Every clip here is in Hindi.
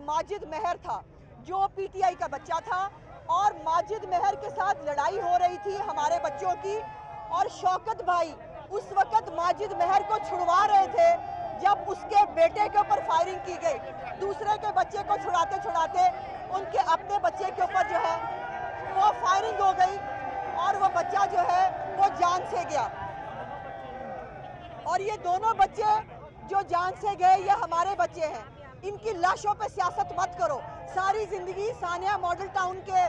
माजिद महर था जो पीटीआई का बच्चा था और माजिद महर के साथ लड़ाई हो रही थी हमारे बच्चों की और शौकत भाई उस वक्त माजिद महर को छुड़वा रहे थे जब उसके बेटे के ऊपर फायरिंग की गई। दूसरे के बच्चे को छुड़ाते छुड़ाते उनके अपने बच्चे के ऊपर जो है वो फायरिंग हो गई और वो बच्चा जो है वो जान से गया। और ये दोनों बच्चे जो जान से गए ये हमारे बच्चे हैं। इनकी लाशों पे सियासत मत करो। सारी जिंदगी सानिया मॉडल टाउन के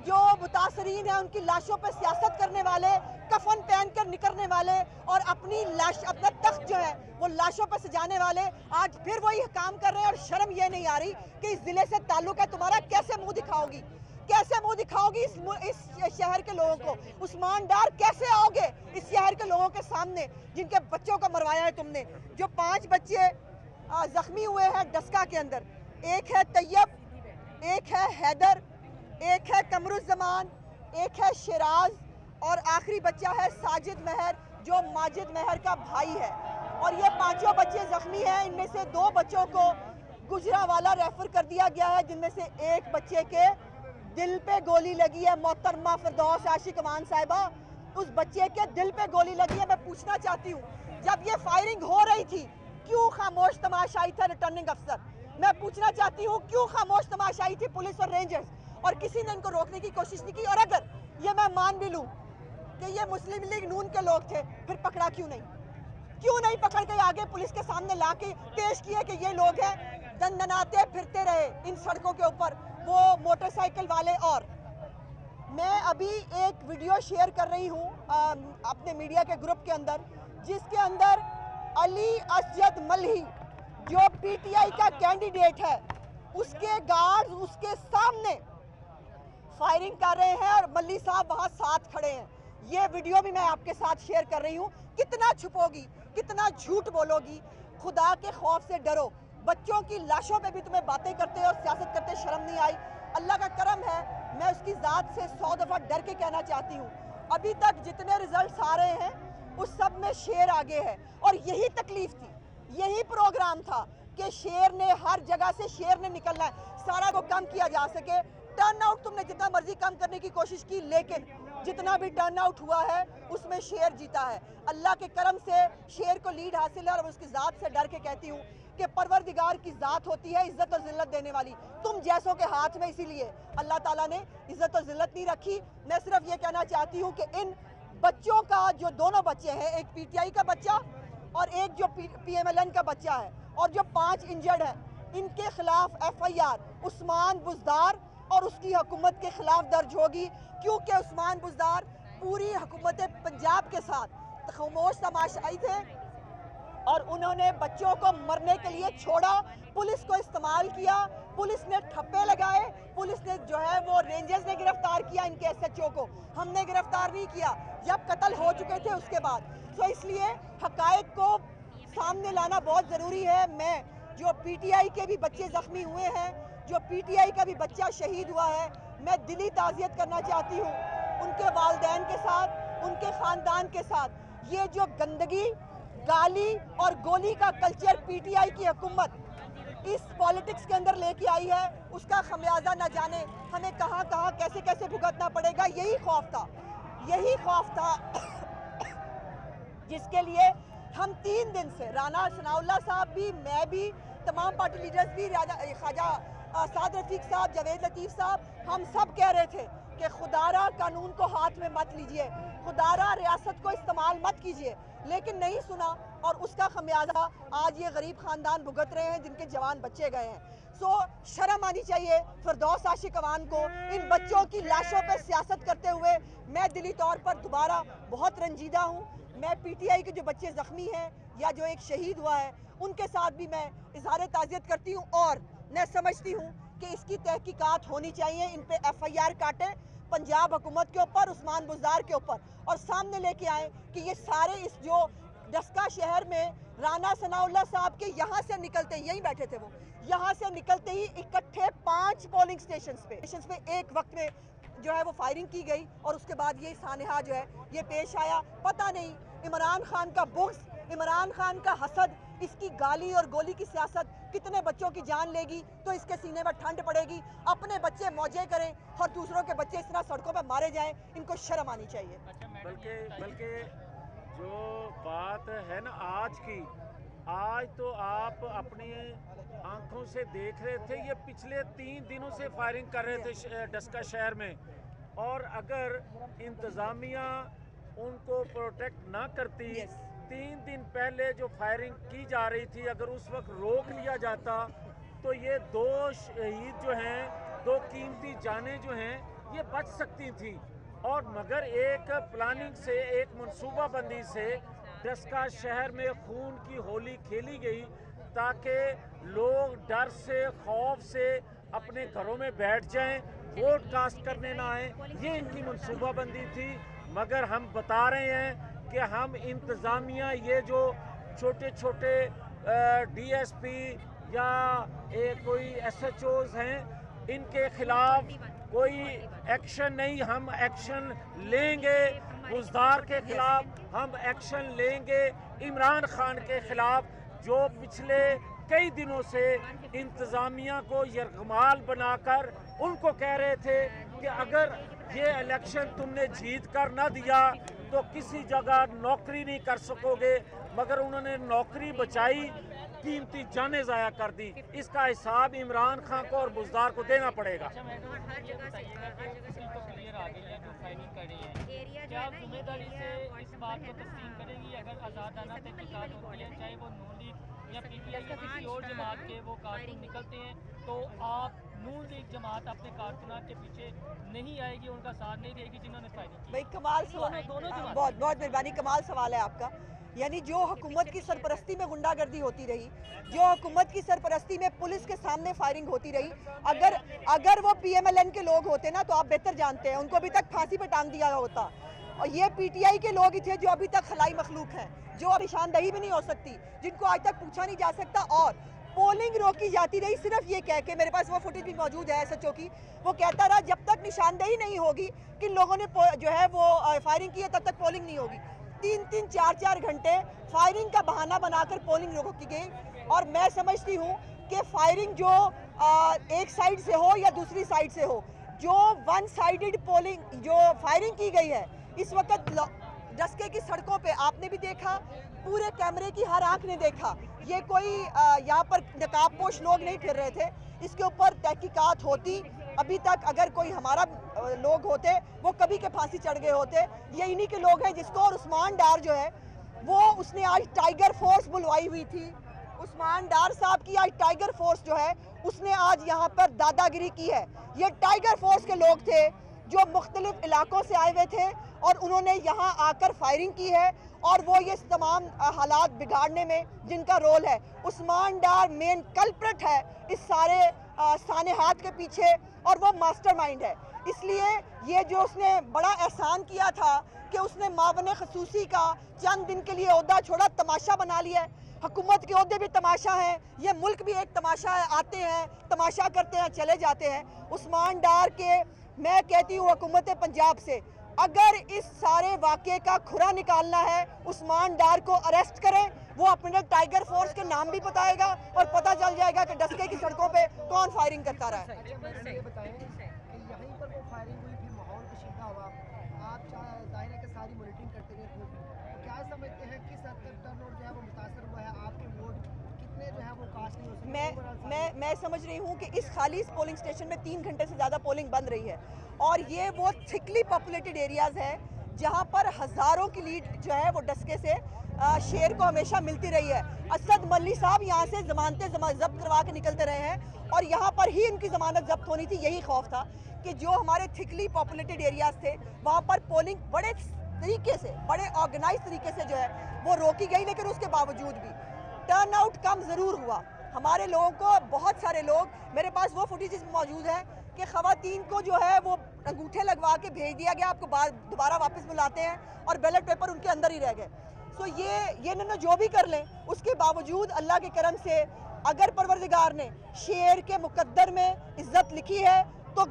जो मुतासरीन हैं उनकी लाशों पे सियासत करने वाले, कफन पहनकर निकलने वाले और अपनी लाश अपना तख्त जो है वो लाशों पे सजाने वाले आज फिर वही काम कर रहे हैं। और शर्म ये नहीं आ रही कि इस जिले से ताल्लुक है तुम्हारा, कैसे मुंह दिखाओगी, कैसे मुंह दिखाओगी इस शहर के लोगों को? उस्मान डार कैसे आओगे इस शहर के लोगों के सामने जिनके बच्चों को मरवाया है तुमने? जो 5 बच्चे जख्मी हुए हैं डस्का के अंदर, एक है तैयब, एक है हैदर, एक है कमरुज़्ज़मान, एक है शिराज और आखिरी बच्चा है साजिद महर जो माजिद महर का भाई है। और ये 5 बच्चे जख्मी हैं। इनमें से 2 बच्चों को गुजरावाला रेफर कर दिया गया है जिनमें से एक बच्चे के दिल पे गोली लगी है। मोहतरमा फिरदौस आशिक अमान साहिबा, उस बच्चे के दिल पे गोली लगी है। मैं पूछना चाहती हूँ जब ये फायरिंग हो रही थी क्यों खामोश तमाशाई था रिटर्निंग अफसर? मैं पूछना चाहती हूँ क्यों खामोश तमाशाई थी पुलिस और रेंजर्स और किसी ने इनको रोकने की कोशिश नहीं की? और अगर ये मैं मान भी लूँ कि ये मुस्लिम लीग नून के लोग थे फिर पकड़ा क्यों नहीं? क्यों नहीं पकड़ के आगे पुलिस के सामने ला के पेश किए कि ये लोग हैं? दनदनाते फिरते रहे इन सड़कों के ऊपर वो मोटरसाइकिल वाले। और मैं अभी एक वीडियो शेयर कर रही हूँ अपने मीडिया के ग्रुप के अंदर जिसके अंदर अली असजद मल्ही जो पीटीआई का कैंडिडेट है उसके गार्ड्स उसके सामने फायरिंग कर रहे हैं और मल्ही साहब वहां साथ खड़े हैं। ये वीडियो भी मैं आपके साथ शेयर कर रही हूँ। कितना छुपोगी, कितना झूठ बोलोगी? खुदा के खौफ से डरो। बच्चों की लाशों पे भी तुम्हें बातें करते और सियासत करते शर्म नहीं आई? अल्लाह का करम है, मैं उसकी ज़ात से 100 दफ़ा डर के कहना चाहती हूँ अभी तक जितने रिजल्ट्स आ रहे हैं उस सब में शेर आगे है। और यही तकलीफ थी, यही प्रोग्राम था कि शेर ने हर जगह से शेर ने निकलना है, सारा को कम किया जा सके। टर्न आउट तुमने जितना मर्जी कम करने की कोशिश की लेकिन जितना भी टर्न आउट हुआ है उसमें शेर जीता है। अल्लाह के करम से शेर को लीड हासिल है और उसकी ज़ात से डर के कहती हूँ कि परवरदिगार की ज़ात होती है इज़्ज़त और ज़िल्लत देने वाली, तुम जैसों के हाथ में, इसीलिए अल्लाह ताला ने इज़्ज़त और ज़िल्लत नहीं रखी। मैं सिर्फ ये कहना चाहती हूँ कि इन बच्चों का जो 2 बच्चे हैं, एक पीटीआई का बच्चा और एक जो पीएमएलएन का बच्चा है और जो 5 इंजर्ड है, इनके खिलाफ एफआईआर उस्मान बुज़दार और उसकी हुकूमत के खिलाफ दर्ज होगी क्योंकि उस्मान बुज़दार पूरी हुकूमत पंजाब के साथ खामोश तमाशाई थे और उन्होंने बच्चों को मरने के लिए छोड़ा, पुलिस को इस्तेमाल किया, पुलिस ने ठप्पे लगाए, पुलिस ने जो है वो रेंजर्स ने गिरफ्तार किया इनके एसएचओ को, हमने गिरफ्तार नहीं किया जब कत्ल हो चुके थे उसके बाद। तो इसलिए हकायक को सामने लाना बहुत ज़रूरी है। मैं जो पीटीआई के भी बच्चे ज़ख्मी हुए हैं, जो पीटीआई का भी बच्चा शहीद हुआ है, मैं दिली ताज़ियत करना चाहती हूँ उनके वालिदैन के साथ, उनके ख़ानदान के साथ। ये जो गंदगी, गाली और गोली का कल्चर पीटीआई की हुकूमत इस पॉलिटिक्स के अंदर लेके आई है उसका खमियाजा न जाने हमें कहाँ कहाँ कैसे कैसे भुगतना पड़ेगा। यही खौफ था जिसके लिए हम 3 दिन से राना सनाउल्लाह साहब भी, मैं भी, तमाम पार्टी लीडर्स भी, ख्वाजा साद रफीक साहब, जावेद लतीफ़ साहब, हम सब कह रहे थे कि खुदारा कानून को हाथ में मत लीजिए, खुदारा रियासत को इस्तेमाल मत कीजिए, लेकिन नहीं सुना और उसका खमियाजा आज ये गरीब ख़ानदान भुगत रहे हैं जिनके जवान बच्चे गए हैं। सो शर्म आनी चाहिए फिरदौस आशिक अवान को इन बच्चों की लाशों पर सियासत करते हुए। मैं दिली तौर पर दोबारा बहुत रंजीदा हूँ। मैं पीटीआई के जो बच्चे ज़ख्मी हैं या जो एक शहीद हुआ है उनके साथ भी मैं इजहार ताज़ियत करती हूँ और मैं समझती हूँ कि इसकी तहकीकात होनी चाहिए, इन पे एफआईआर काटे पंजाब हुकूमत के ऊपर, उस्मान बुज़दार के ऊपर, और सामने लेके आए कि ये सारे इस जो डस्का शहर में राना सनाउल्लाह साहब के यहाँ से निकलते, यहीं बैठे थे वो, यहाँ से निकलते ही इकट्ठे 5 पोलिंग स्टेशन पे एक वक्त में जो है वो फायरिंग की गई और उसके बाद ये सानहा जो है ये पेश आया। पता नहीं इमरान खान का बुग़्ज़, इमरान खान का हसद, इसकी गाली और गोली की सियासत कितने बच्चों की जान लेगी, तो इसके सीने में ठंड पड़ेगी। अपने बच्चे मौजे करें और दूसरों के बच्चे इस तरह सड़कों पर मारे जाएं, इनको शर्म आनी चाहिए। बल्कि जो बात है ना आज की, आज तो आप अपनी आंखों से देख रहे थे, ये पिछले 3 दिनों से फायरिंग कर रहे थे डस्का शहर में, और अगर इंतज़ामिया उनको प्रोटेक्ट ना करती, 3 दिन पहले जो फायरिंग की जा रही थी अगर उस वक्त रोक लिया जाता तो ये 2 शहीद जो हैं, 2 कीमती जानें जो हैं, ये बच सकती थी। और मगर एक प्लानिंग से, एक मनसूबाबंदी से डस्का शहर में खून की होली खेली गई ताकि लोग डर से, खौफ से अपने घरों में बैठ जाएं, वोट कास्ट करने ना आए। ये इनकी मनसूबाबंदी थी। मगर हम बता रहे हैं कि हम इंतज़ामिया, ये जो छोटे छोटे DSP या कोई SHOs हैं, इनके खिलाफ कोई एक्शन नहीं, हम एक्शन लेंगे। बुज़दार के खिलाफ हम एक्शन लेंगे। इमरान खान के खिलाफ जो पिछले कई दिनों से इंतज़ामिया को यरगमाल बनाकर उनको कह रहे थे कि अगर ये इलेक्शन तुमने जीत कर ना दिया तो किसी जगह नौकरी नहीं कर सकोगे, मगर उन्होंने नौकरी बचाई, कीमती जानें ज़ाया कर दी। इसका हिसाब इमरान खान को और बुज़दार को देना पड़ेगा। क्या आप जिम्मेदारी से इस बात को तस्लीम करेंगी अगर आज़ादाना तहकीकात होती है, चाहे वो नून लीग या PTI या किसी और जमात के वो कारकुन निकलते हैं, तो आप नून लीग जमात अपने कारकुनात के पीछे नहीं आएगी, उनका साथ नहीं देगी जिन्होंने फायरिंग की? भाई कमाल सवाल, बहुत बहुत मेहरबानी, कमाल सवाल है आपका। यानी जो हुकूमत की सरपरस्ती में गुंडागर्दी होती रही, जो हुकूमत की सरपरस्ती में पुलिस के सामने फायरिंग होती रही, अगर वो PMLN के लोग होते ना, तो आप बेहतर जानते हैं उनको अभी तक फांसी पे टांग दिया होता। और ये PTI के लोग ही थे जो अभी तक खलाई मखलूक हैं, जो निशानदही भी नहीं हो सकती, जिनको आज तक पूछा नहीं जा सकता। और पोलिंग रोकी जाती रही सिर्फ ये कह के, मेरे पास वो फुटेज भी मौजूद है SHO की, वो कहता रहा जब तक निशानदही नहीं होगी कि लोगों ने जो है वो फायरिंग की है, तब तक पोलिंग नहीं होगी। 3-3, 4-4 घंटे फायरिंग का बहाना बनाकर पोलिंग रोकी गई। और मैं समझती हूँ कि फायरिंग जो एक साइड से हो या दूसरी साइड से हो, जो वन साइडेड पोलिंग जो फायरिंग की गई है इस वक्त डस्के की सड़कों पे आपने भी देखा, पूरे कैमरे की हर आंख ने देखा। ये कोई यहाँ पर नकाबपोश लोग नहीं फिर रहे थे, इसके ऊपर तहकीकात होती। अभी तक अगर कोई हमारा लोग होते वो कभी के फांसी चढ़ गए होते। ये इन्हीं के लोग हैं जिसको, और उस्मान डार जो है वो, उसने आज टाइगर फोर्स बुलवाई हुई थी। उस्मान डार साहब की आज टाइगर फोर्स जो है उसने आज यहाँ पर दादागिरी की है। ये टाइगर फोर्स के लोग थे जो मुख्तलिफ इलाकों से आए हुए थे और उन्होंने यहाँ आकर फायरिंग की है, और वो ये तमाम हालात बिगाड़ने में जिनका रोल है। उस्मान डार मेन कल्प्रिट है इस सारे सानेहात के पीछे, और वो मास्टरमाइंड है। इसलिए ये जो उसने बड़ा एहसान किया था कि उसने मावने खसूसी का चंद दिन के लिए ओहदा छोड़ा, तमाशा बना लिया है। हुकूमत के ओहदे भी तमाशा है, ये मुल्क भी एक तमाशा है, आते हैं तमाशा करते हैं चले जाते हैं। उस्मान डार के, मैं कहती हूँ हुकूमत पंजाब से, अगर इस सारे वाक़े का खुरा निकालना है, उस्मान डार को अरेस्ट करें। वो अपने टाइगर फोर्स के नाम भी बताएगा और पता चल जाएगा कि डस्के की सड़कों पे कौन फायरिंग करता रहा है। ये बताएं कि यहीं पर वो फायरिंग हुई, फिर माहौल कशीदा हुआ, आप जाहिर है कि सारी मॉनिटरिंग करते गए खूब, तो क्या समझते हैं किस हद तक टर्नआउट जो है वो मुतासर हुआ है, आपके वोट कितने जो है वो कास्ट नहीं हो सकते? मैं समझ रही हूँ कि इस खाली पोलिंग स्टेशन में 3 घंटे से ज़्यादा पोलिंग बंद रही है, और ये वो थिकली पॉपुलेटेड एरियाज़ हैं जहाँ पर हज़ारों की लीड जो है वो डस्के से शेर को हमेशा मिलती रही है। असद मल्ली साहब यहाँ से जमानतें जब्त करवा के निकलते रहे हैं, और यहाँ पर ही इनकी जमानत जब्त होनी थी। यही खौफ था कि जो हमारे थिकली पॉपुलेटेड एरियाज़ थे वहाँ पर पोलिंग बड़े तरीके से, बड़े ऑर्गेनाइज तरीके से जो है वो रोकी गई, लेकिन उसके बावजूद भी टर्न आउट कम ज़रूर हुआ। हमारे लोगों को, बहुत सारे लोग, मेरे पास वो फुटेज मौजूद है कि ख़वातीन को जो है वो अंगूठे लगवा के भेज दिया गया, आपको दोबारा वापस बुलाते हैं, और बैलेट पेपर उनके अंदर ही रह गए। सो ये इन्होंने जो भी कर लें, उसके बावजूद अल्लाह के करम से अगर परवरदिगार ने शेर के मुकद्दर में इज्जत लिखी है तो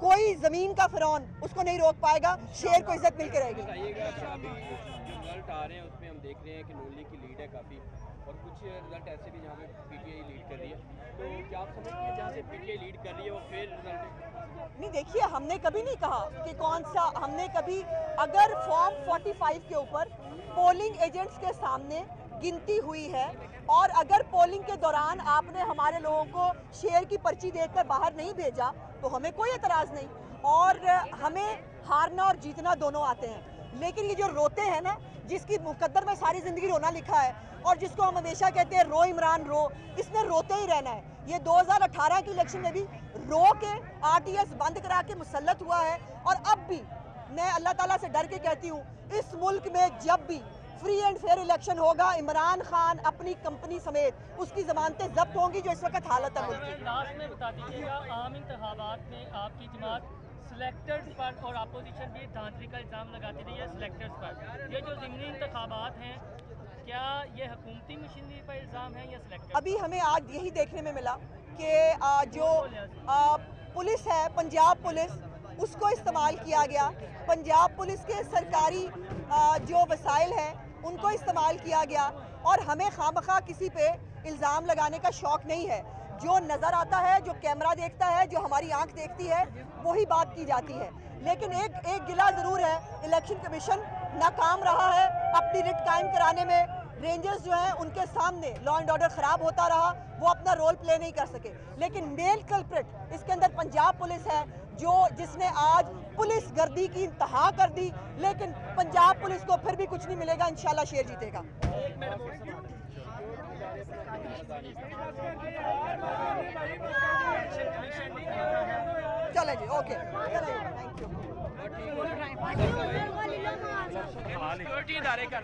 कोई ज़मीन का फ़िरौन उसको नहीं रोक पाएगा, शेर को इज्जत मिल के रहेगी। रिजल्ट आ रहे हैं उसमें हम देख रहे हैं कि नून लीग की लीड है काफ़ी, और कुछ रिजल्ट ऐसे भी जहाँ पे पीटीआई लीड कर रही है, तो क्या आप समझते हैं जहाँ से पीटीआई लीड कर रही है वो फेयर रिजल्ट है? नहीं, देखिए, हमने कभी नहीं कहा कि कौन सा, हमने कभी, अगर फॉर्म 45 के ऊपर पोलिंग एजेंट्स के सामने गिनती हुई है और अगर पोलिंग के दौरान आपने हमारे लोगों को शेयर की पर्ची देकर बाहर नहीं भेजा तो हमें कोई एतराज़ नहीं, और हमें हारना और जीतना दोनों आते हैं। लेकिन ये जो रोते हैं ना, जिसकी मुकद्दर में सारी ज़िंदगी रोना लिखा है और जिसको हम हमेशा कहते हैं रो इमरान रो, इसने रोते ही रहना है। ये 2018 की इलेक्शन में भी रो के आरटीएस बंद करा के मुसल्लत हुआ है, और अब भी मैं अल्लाह ताला से डर के कहती हूँ, इस मुल्क में जब भी फ्री एंड फेयर इलेक्शन होगा, इमरान खान अपनी कंपनी समेत उसकी जमानतें जब्त होंगी, जो इस वक्त हालत है मुल्क की। लास्ट में बता दीजिएगा, आम इंतखाबात में आपकी जमात सिलेक्टर्स पर और अपोजिशन भी धांधली का इल्ज़ाम लगाती रही है सिलेक्टर्स पर। ये जो ज़िमनी इंतखाबात हैं, क्या ये हुकूमती मशीनरी पर इल्ज़ाम है या सिलेक्टर? अभी हमें आज यही देखने में मिला कि जो पुलिस है, पंजाब पुलिस, उसको इस्तेमाल किया गया। पंजाब पुलिस के सरकारी जो वसाइल हैं उनको इस्तेमाल किया गया, और हमें खामखा किसी पे इल्ज़ाम लगाने का शौक़ नहीं है। जो नज़र आता है, जो कैमरा देखता है, जो हमारी आंख देखती है, वही बात की जाती है। लेकिन एक गिला ज़रूर है, इलेक्शन कमीशन नाकाम रहा है अपनी रिट कायम कराने में। रेंजर्स जो हैं उनके सामने लॉ एंड ऑर्डर ख़राब होता रहा, वो अपना रोल प्ले नहीं कर सके। लेकिन मेन कल्प्रिट इसके अंदर पंजाब पुलिस है, जिसने आज पुलिस गर्दी की इंतहा कर दी। लेकिन पंजाब पुलिस को फिर भी कुछ नहीं मिलेगा, इंशाल्लाह शेर जीतेगा। चले जी, ओके, थैंक यू। सिक्योरिटी इदारे कर